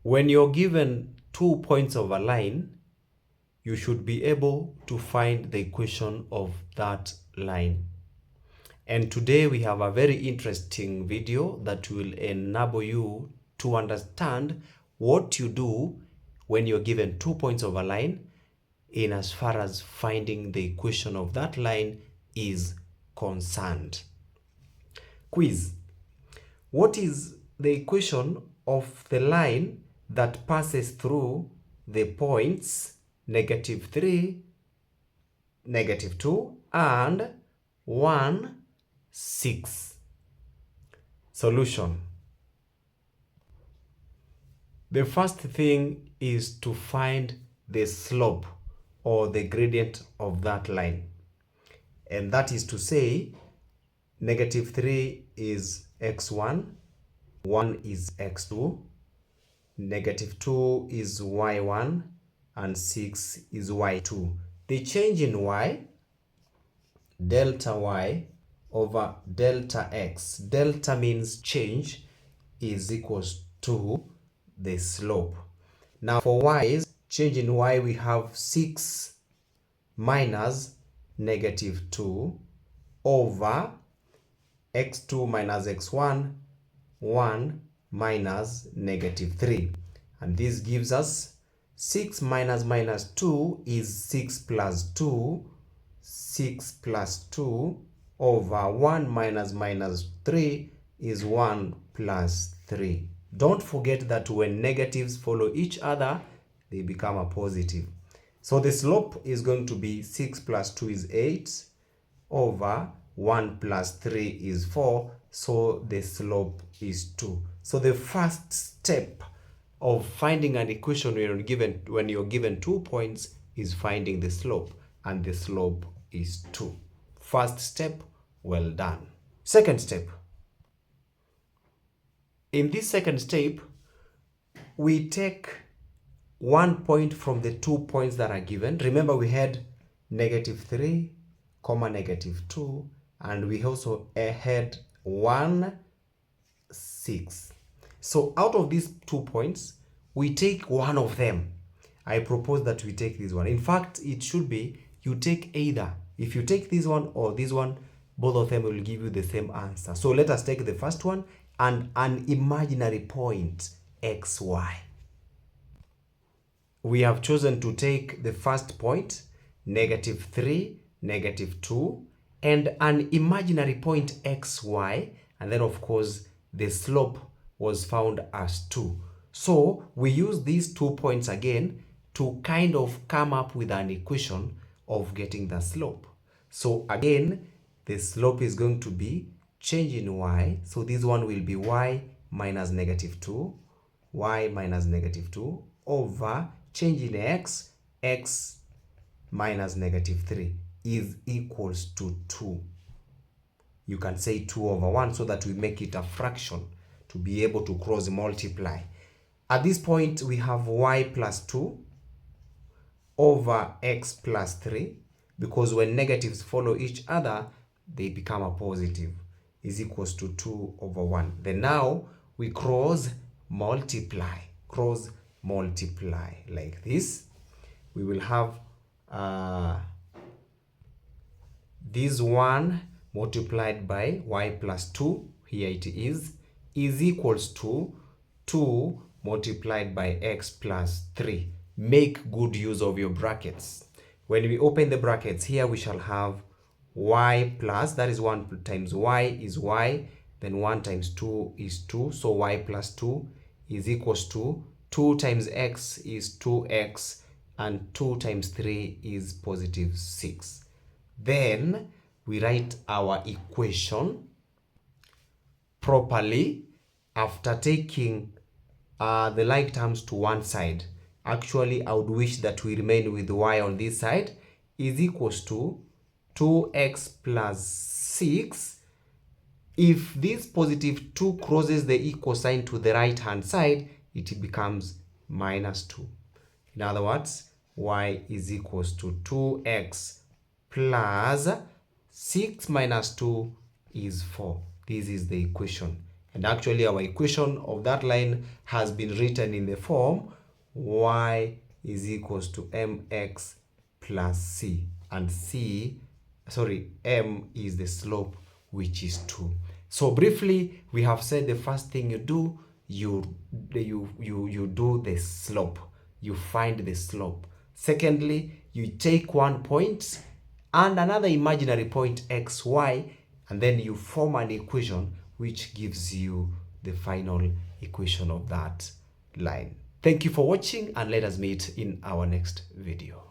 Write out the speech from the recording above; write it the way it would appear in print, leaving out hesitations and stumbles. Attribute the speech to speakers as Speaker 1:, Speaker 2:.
Speaker 1: When you're given 2 points of a line, you should be able to find the equation of that line. And today we have a very interesting video that will enable you to understand what you do when you're given 2 points of a line in as far as finding the equation of that line is concerned. Quiz. What is the equation of the line that passes through the points -3, -2, and 1, 6? Solution. The first thing is to find the slope or the gradient of that line. And that is to say, -3 is x1, 1 is x2, -2 is y1, and 6 is y2. The change in y, delta y over delta x, delta means change, is equals to the slope. Now for y, change in y, we have 6 minus -2 over x2 minus x1, 1 minus -3. And this gives us 6 minus -2 is 6 plus 2, 6 plus 2 over 1 minus -3 is 1 plus 3. Don't forget that when negatives follow each other, they become a positive. So the slope is going to be 6 plus 2 is 8 over 1 plus 3 is 4. So the slope is 2. So the first step of finding an equation when you're given 2 points is finding the slope, and the slope is 2. First step, well done. Second step. In this second step, we take 1 point from the 2 points that are given. Remember, we had -3, -2, and we also had 1, 6. So out of these 2 points, we take one of them. I propose that we take this one. In fact, it should be you take either. If you take this one or this one, both of them will give you the same answer. So let us take the first one and an imaginary point, xy. We have chosen to take the first point, -3, -2, and an imaginary point xy, and then of course the slope was found as 2. So we use these 2 points again to kind of come up with an equation of getting the slope. So again, the slope is going to be change in y. So this one will be y minus -2, y minus -2 over change in x, x minus -3 is equals to 2. You can say 2 over 1 so that we make it a fraction to be able to cross multiply. At this point, we have y plus 2 over x plus 3, because when negatives follow each other, they become a positive, is equals to 2 over 1. Then now we cross multiply like this. We will have this 1 multiplied by y plus 2, here it is equals to 2 multiplied by x plus 3. Make good use of your brackets. When we open the brackets here, we shall have y plus, that is 1 times y is y, then 1 times 2 is 2, so y plus 2 is equals to 2 times x is 2x, and 2 times 3 is positive 6. Then we write our equation properly after taking the like terms to one side. Actually, I would wish that we remain with y on this side, is equals to 2x plus 6. If this positive 2 crosses the equal sign to the right hand side, it becomes -2. In other words, y is equals to 2x plus 6 minus 2 is 4. This is the equation. And actually our equation of that line has been written in the form y is equals to mx plus c, and m is the slope, which is 2. So briefly, we have said the first thing you do, you do the slope. You find the slope. Secondly, you take one point and another imaginary point x, y, and then you form an equation which gives you the final equation of that line. Thank you for watching, and let us meet in our next video.